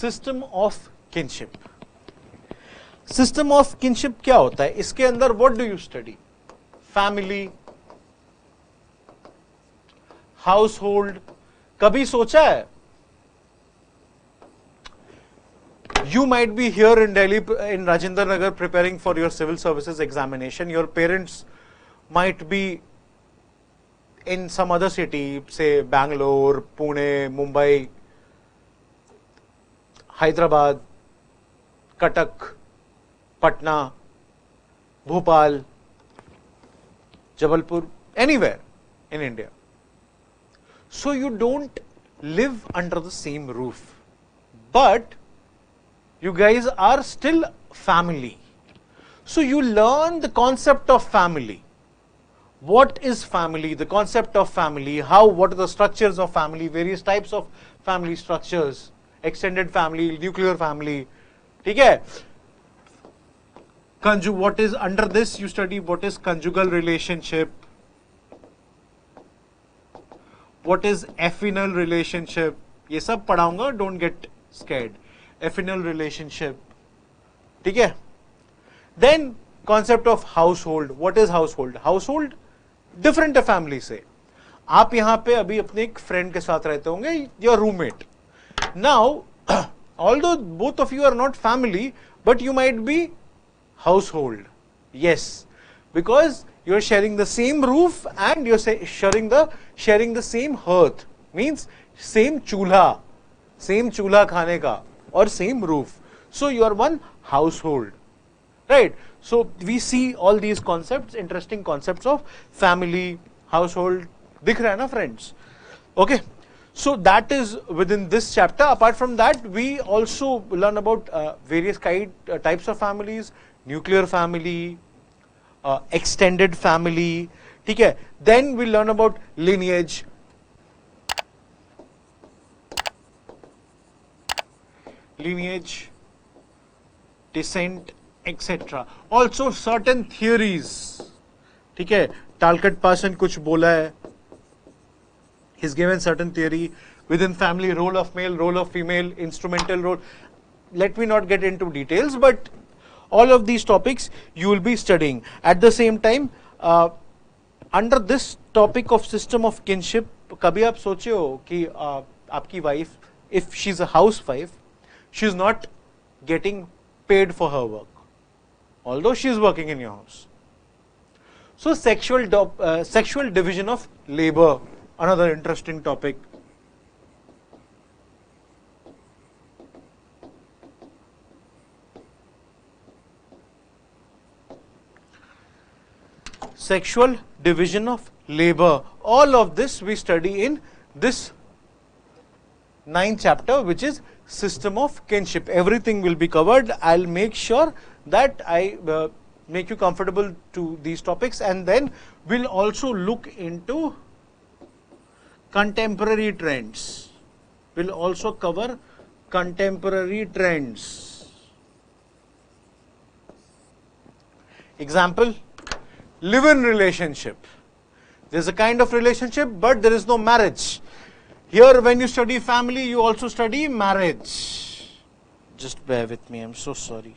System of kinship. System of kinship क्या होता है? इसके अंदर what do you study? Family, house hold. कभी सोचा है you might be here in Delhi, in Rajendra Nagar, preparing for your civil services examination. Your parents might be in some other city, say Bangalore, Pune, Mumbai, Hyderabad, Cuttack, Patna, Bhopal, Jabalpur, anywhere in India. So you don't live under the same roof, but you guys are still family. So you learn the concept of family. What is family? The concept of family. How? What are the structures of family? Various types of family structures. Extended family, nuclear family. ठीक है? What is under this? You study what is conjugal relationship. What is affinal relationship? ये सब पढ़ाऊंगा. Don't get scared. Affinal relationship. ठीक है? Then concept of household. What is household? Household different है family से. आप यहाँ पे अभी अपने एक friend के साथ रहते होंगे, your roommate. Now, although both of you are not family, but you might be household. Yes, because you're sharing the same roof and you're sharing the same hearth. Means same चूल्हा खाने का. Or same roof. So you are one household, right? So we see all these concepts, interesting concepts of family, household. दिख रहा है ना friends? Okay. So that is within this chapter. Apart from that, we also learn about various types of families, nuclear family, extended family. ठीक है? Then we learn about lineage. Lineage, descent, etc. Also certain theories. ठीक है? Talcott Parsons कुछ बोला है. He's given certain theory within family, role of male, role of female, instrumental role. Let me not get into details, but all of these topics you will be studying. At the same time, under this topic of system of kinship, कभी आप सोचे हो कि आपकी wife, if she's a housewife, she's not getting paid for her work, although she is working in your house. So sexual division of labor, another interesting topic. Sexual division of labor. All of this we study in this 9th chapter, which is system of kinship. Everything will be covered. I'll make sure that I make you comfortable to these topics, and then we'll also look into contemporary trends. We'll also cover contemporary trends. Example, live-in relationship. There's a kind of relationship, but there is no marriage. Here, when you study family, you also study marriage. Just bear with me, I'm so sorry.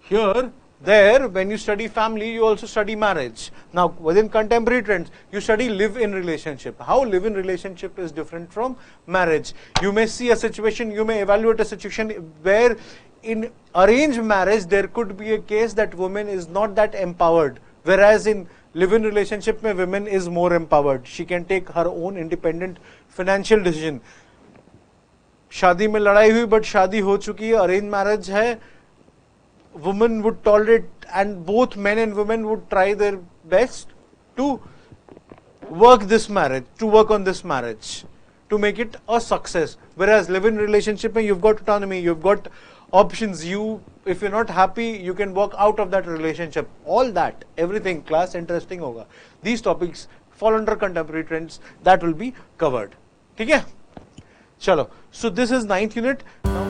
Here, there, when you study family, you also study marriage. Now, within contemporary trends, you study live-in relationship. How live-in relationship is different from marriage. You may see a situation, you may evaluate a situation where in arranged marriage, there could be a case that woman is not that empowered. Whereas in live-in relationship, mein women is more empowered. She can take her own independent financial decision. शादी में लड़ाई हुई, but शादी हो चुकी है, arranged marriage है. Women would tolerate, and both men and women would try their best to work this marriage, to work on this marriage, to make it a success. Whereas live-in relationship, mein you've got autonomy, you've got options. If you're not happy, you can walk out of that relationship. All that, everything, class interesting hoga. These topics fall under contemporary trends, that will be covered. ठीक है? चलो. So this is 9th unit. Now